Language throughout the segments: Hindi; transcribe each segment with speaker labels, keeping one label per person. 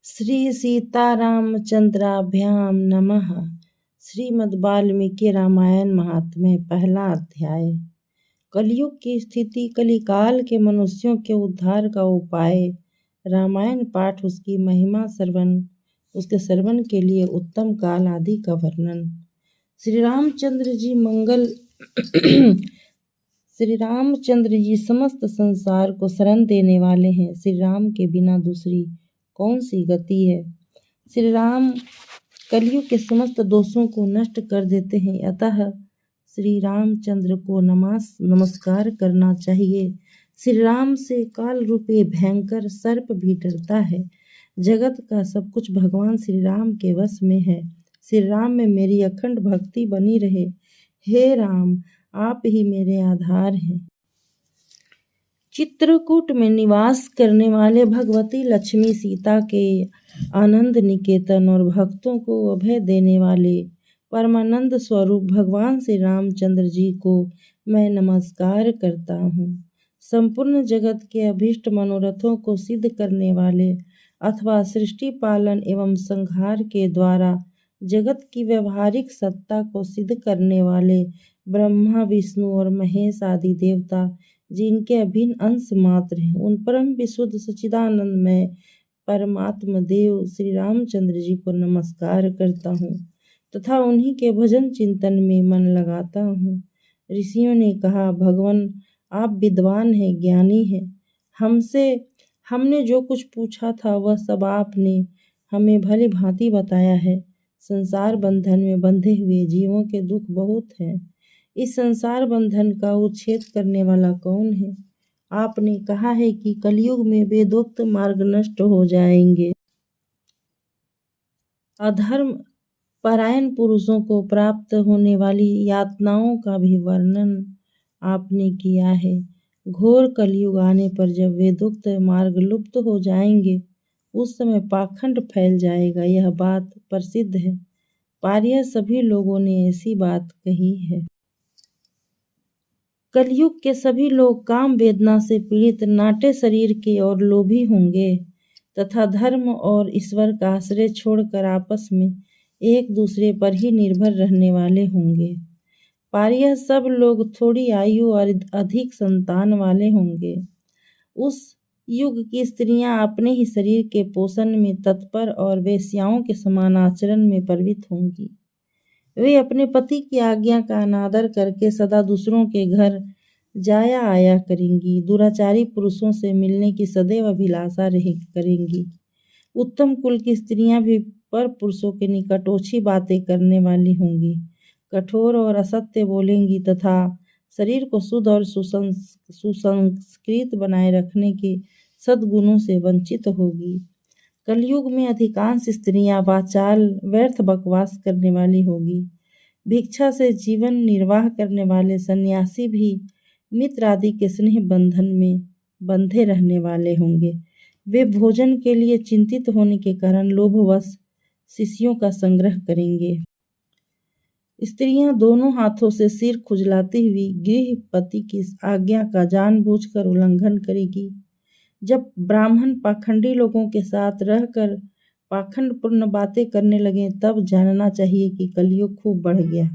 Speaker 1: श्री सीतारामचंद्राभ्याम नमः। श्रीमद् वाल्मीकि रामायण महात्म्य पहला अध्याय। कलयुग की स्थिति, कलिकाल के मनुष्यों के उद्धार का उपाय। रामायण पाठ, उसकी महिमा, उसके श्रवण के लिए उत्तम काल आदि का वर्णन। श्री रामचंद्र जी मंगल श्री रामचंद्र जी समस्त संसार को शरण देने वाले हैं। श्री राम के बिना दूसरी कौन सी गति है। श्री राम कलयुग के समस्त दोषों को नष्ट कर देते हैं, अतः श्री रामचंद्र को नमस्कार करना चाहिए। श्री राम से काल रूपी भयंकर सर्प भी डरता है। जगत का सब कुछ भगवान श्री राम के वश में है। श्री राम में मेरी अखंड भक्ति बनी रहे। हे राम, आप ही मेरे आधार हैं। चित्रकूट में निवास करने वाले भगवती लक्ष्मी सीता के आनंद निकेतन और भक्तों को अभय देने वाले परमानंद स्वरूप भगवान श्री रामचंद्र जी को मैं नमस्कार करता हूँ। संपूर्ण जगत के अभीष्ट मनोरथों को सिद्ध करने वाले अथवा सृष्टि पालन एवं संहार के द्वारा जगत की व्यवहारिक सत्ता को सिद्ध करने वाले ब्रह्मा, विष्णु और महेश आदि देवता जिनके अभिन्न अंश मात्र हैं, उन परम विशुद्ध सच्चिदानंद में परमात्मा देव श्री रामचंद्र जी को नमस्कार करता हूँ तथा उन्हीं के भजन चिंतन में मन लगाता हूँ। ऋषियों ने कहा, भगवान आप विद्वान हैं, ज्ञानी हैं। हमने जो कुछ पूछा था वह सब आपने हमें भली भांति बताया है। संसार बंधन में बंधे हुए जीवों के दुख बहुत हैं। इस संसार बंधन का उच्छेद करने वाला कौन है। आपने कहा है कि कलयुग में वेदोक्त मार्ग नष्ट हो जाएंगे। अधर्म परायण पुरुषों को प्राप्त होने वाली यातनाओं का भी वर्णन आपने किया है। घोर कलयुग आने पर जब वेदोक्त मार्ग लुप्त हो जाएंगे, उस समय पाखंड फैल जाएगा। यह बात प्रसिद्ध है। पारिया सभी लोगों ने ऐसी बात कही है। कलयुग के सभी लोग काम वेदना से पीड़ित, नाटे शरीर के और लोभी होंगे तथा धर्म और ईश्वर का आश्रय छोड़कर आपस में एक दूसरे पर ही निर्भर रहने वाले होंगे। पारिया सब लोग थोड़ी आयु और अधिक संतान वाले होंगे। उस युग की स्त्रियां अपने ही शरीर के पोषण में तत्पर और वेश्याओं के समान आचरण में प्रवृत्त होंगी। वे अपने पति की आज्ञा का अनादर करके सदा दूसरों के घर जाया आया करेंगी। दुराचारी पुरुषों से मिलने की सदैव अभिलाषा करेंगी। उत्तम कुल की स्त्रियां भी पर पुरुषों के निकट ओछी बातें करने वाली होंगी। कठोर और असत्य बोलेंगी तथा शरीर को शुद्ध और सुसंस्कृत बनाए रखने के सद्गुणों से वंचित होगी। कलयुग में अधिकांश स्त्रियां वाचाल व्यर्थ बकवास करने वाली होगी। भिक्षा से जीवन निर्वाह करने वाले सन्यासी भी मित्र आदि के स्नेह बंधन में बंधे रहने वाले होंगे। वे भोजन के लिए चिंतित होने के कारण लोभवश शिष्यों का संग्रह करेंगे। स्त्रियां दोनों हाथों से सिर खुजलाती हुई गृहपति की आज्ञा का जानबूझकर उल्लंघन करेगी। जब ब्राह्मण पाखंडी लोगों के साथ रहकर पाखंडपूर्ण बातें करने लगे, तब जानना चाहिए कि कलयुग खूब बढ़ गया।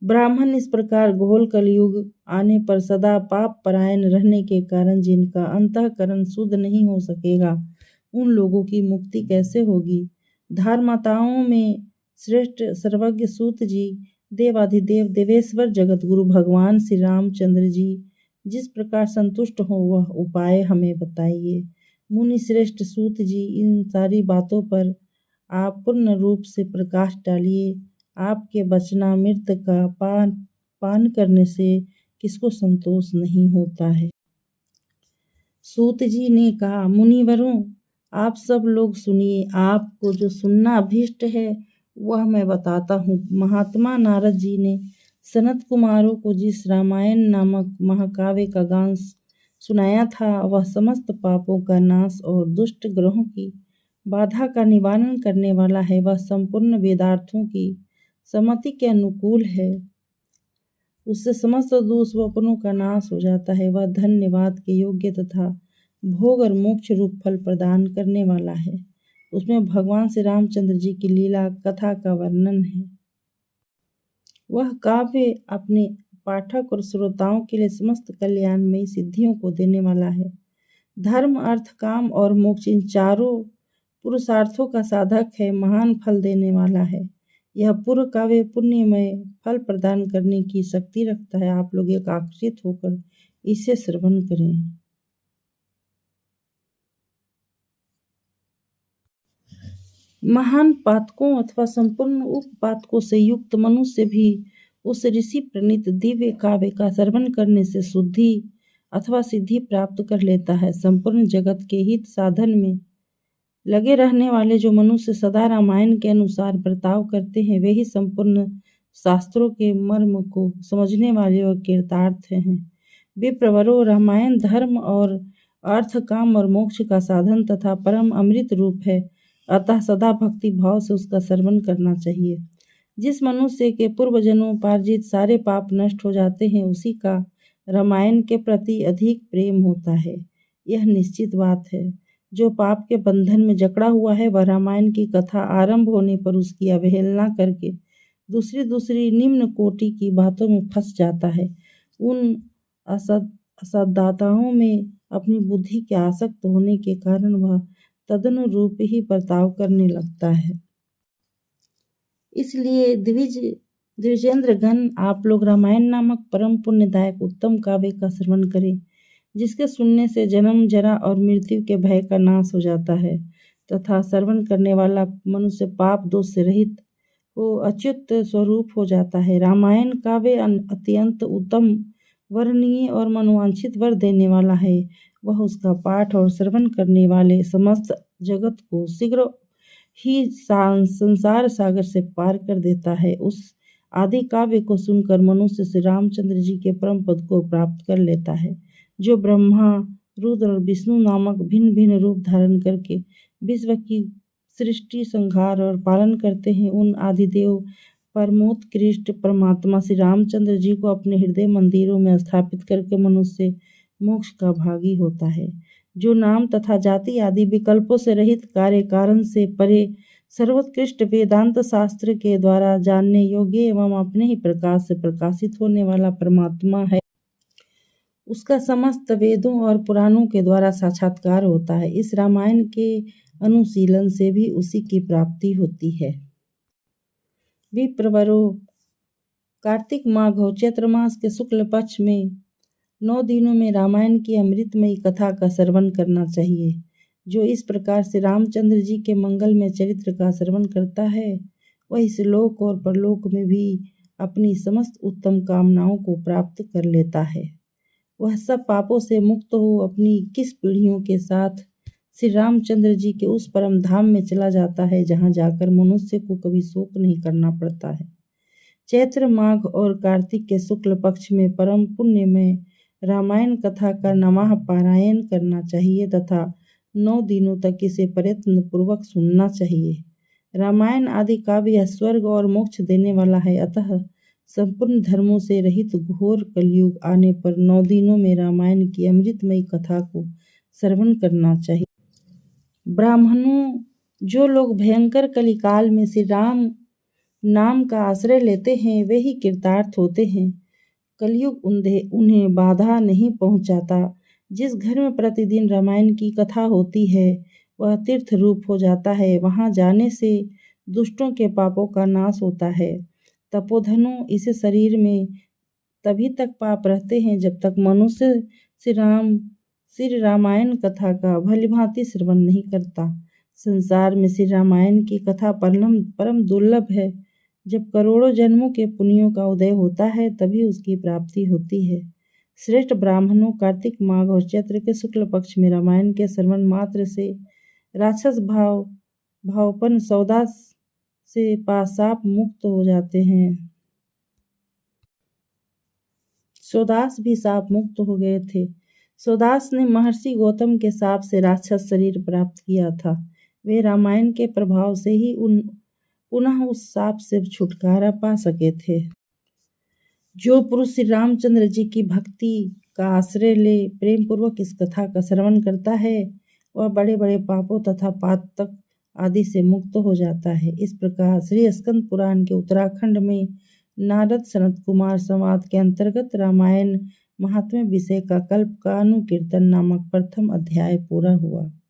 Speaker 1: ब्राह्मण इस प्रकार घोर कलयुग आने पर सदा पाप परायण रहने के कारण जिनका अंतःकरण शुद्ध नहीं हो सकेगा, उन लोगों की मुक्ति कैसे होगी। धर्माताओं में श्रेष्ठ सर्वज्ञ सूत जी, देवाधिदेव देवेश्वर जगतगुरु भगवान श्री रामचंद्र जी जिस प्रकार संतुष्ट हो वह उपाय हमें बताइए। मुनि श्रेष्ठ सूत जी, इन सारी बातों पर आप पूर्ण रूप से प्रकाश डालिए। आपके वचनामृत का पान करने से किसको संतोष नहीं होता है। सूत जी ने कहा, मुनिवरों, आप सब लोग सुनिए। आपको जो सुनना अभीष्ट है वह मैं बताता हूँ। महात्मा नारद जी ने सनत कुमारों को जिस रामायण नामक महाकाव्य का गान सुनाया था, वह समस्त पापों का नाश और दुष्ट ग्रहों की बाधा का निवारण करने वाला है। वह संपूर्ण वेदार्थों की सम्मति के अनुकूल है। उससे समस्त दुष्स्वप्नों का नाश हो जाता है। वह धन्यवाद के योग्य तथा भोग और मोक्ष रूप फल प्रदान करने वाला है। उसमें भगवान श्री रामचंद्र जी की लीला कथा का वर्णन है। वह काव्य अपने पाठक और श्रोताओं के लिए समस्त कल्याणमयी सिद्धियों को देने वाला है। धर्म, अर्थ, काम और मोक्ष इन चारों पुरुषार्थों का साधक है, महान फल देने वाला है। यह पूर्व काव्य पुण्यमय फल प्रदान करने की शक्ति रखता है। आप लोग एक आकर्षित होकर इसे श्रवण करें। महान पातकों अथवा संपूर्ण उपपातकों से युक्त मनुष्य भी उस ऋषि प्रणीत दिव्य काव्य का श्रवण करने से शुद्धि अथवा सिद्धि प्राप्त कर लेता है। संपूर्ण जगत के हित साधन में लगे रहने वाले जो मनुष्य सदा रामायण के अनुसार बर्ताव करते हैं, वे ही संपूर्ण शास्त्रों के मर्म को समझने वाले और कृतार्थ हैं। विप्रवरों, रामायण धर्म और अर्थ, काम और मोक्ष का साधन तथा परम अमृत रूप है, अतः सदा भक्ति भाव से उसका श्रवण करना चाहिए। जिस मनुष्य के पूर्व जन्मों पार्जित सारे पाप नष्ट हो जाते हैं, उसी का रामायण के प्रति अधिक प्रेम होता है। यह निश्चित बात है। जो पाप के बंधन में जकड़ा हुआ है, वह रामायण की कथा आरंभ होने पर उसकी अवहेलना करके दूसरी निम्न कोटि की बातों में फंस जाता है। उन असदाताओं में अपनी बुद्धि के आसक्त होने के कारण वह तदनुरूप ही बर्ताव करने लगता है। इसलिए द्विजेंद्र गण, आप लोग रामायण नामक परम पुण्यदायक उत्तम काव्य का श्रवण करें, जिसके सुनने से जन्म, जरा और मृत्यु के भय का नाश हो जाता है तथा श्रवण करने वाला मनुष्य पाप दोष से रहित हो अच्युत स्वरूप हो जाता है। रामायण काव्य अत्यंत उत्तम, वर्णनीय और मनोवांछित वर देने वाला है। वह उसका पाठ और श्रवण करने वाले समस्त जगत को शीघ्र ही संसार सागर से पार कर देता है। उस आदि काव्य को सुनकर मनुष्य श्री रामचंद्र जी के परम पद को प्राप्त कर लेता है, जो ब्रह्मा, रुद्र और विष्णु नामक भिन्न भिन्न रूप धारण करके विश्व की सृष्टि, संहार और पालन करते हैं। उन आदिदेव परमोत्कृष्ट परमात्मा श्री रामचंद्र जी को अपने हृदय मंदिरों में स्थापित करके मनुष्य मोक्ष का भागी होता है। जो नाम तथा जाति आदि विकल्पों से रहित, कार्य कारण से परे, सर्वोत्कृष्ट वेदांत शास्त्र के द्वारा जानने योग्य एवं अपने ही प्रकाश से प्रकाशित होने वाला परमात्मा है, उसका समस्त वेदों और पुराणों के द्वारा साक्षात्कार होता है। इस रामायण के अनुशीलन से भी उसी की प्राप्ति होती है। विप्रवरों, कार्तिक माघ और चैत्र मास के शुक्ल पक्ष में 9 दिनों में रामायण की अमृतमयी कथा का श्रवण करना चाहिए। जो इस प्रकार से रामचंद्र जी के मंगलमय चरित्र का श्रवण करता है, वह इस लोक और परलोक में भी अपनी समस्त उत्तम कामनाओं को प्राप्त कर लेता है। वह सब पापों से मुक्त हो अपनी 21 पीढ़ियों के साथ श्री रामचंद्र जी के उस परम धाम में चला जाता है, जहाँ जाकर मनुष्य को कभी शोक नहीं करना पड़ता है। चैत्र, माघ और कार्तिक के शुक्ल पक्ष में परम पुण्य में रामायण कथा का नवाह पारायण करना चाहिए तथा 9 दिनों तक इसे प्रयत्न पूर्वक सुनना चाहिए। रामायण आदि काव्य स्वर्ग और मोक्ष देने वाला है, अतः संपूर्ण धर्मों से रहित घोर कलयुग आने पर 9 दिनों में रामायण की अमृतमयी कथा को श्रवण करना चाहिए। ब्राह्मणों, जो लोग भयंकर कलिकाल में श्री राम नाम का आश्रय लेते हैं, वे ही कृतार्थ होते हैं। कलयुग उन्हें बाधा नहीं पहुंचाता। जिस घर में प्रतिदिन रामायण की कथा होती है, वह तीर्थ रूप हो जाता है। वहां जाने से दुष्टों के पापों का नाश होता है। तपोधनों, इस शरीर में तभी तक पाप रहते हैं जब तक मनुष्य श्री रामायण कथा का भलीभांति श्रवण नहीं करता। संसार में श्री रामायण की कथा परम दुर्लभ है। जब करोड़ों जन्मों के पुण्यों का उदय होता है, तभी उसकी प्राप्ति होती है। श्रेष्ठ ब्राह्मणों, कार्तिक माघ और चैत्र के शुक्ल पक्ष में रामायण के श्रवण मात्र से राक्षस भावपन सौदास से पाशाप मुक्त हो जाते हैं। सौदास भी शाप मुक्त हो गए थे। सौदास ने महर्षि गौतम के शाप से राक्षस शरीर प्राप्त किया था। वे रामायण के प्रभाव से ही पुनः उस शाप से छुटकारा पा सके थे। जो पुरुष श्री रामचंद्र जी की भक्ति का आश्रय ले प्रेम पूर्वक इस कथा का श्रवण करता है, वह बड़े बड़े पापों तथा पातक आदि से मुक्त हो जाता है। इस प्रकार श्री स्कंद पुराण के उत्तराखंड में नारद सनत कुमार संवाद के अंतर्गत रामायण महात्म्य विषय का कल्प का अनुकीर्तन नामक प्रथम अध्याय पूरा हुआ।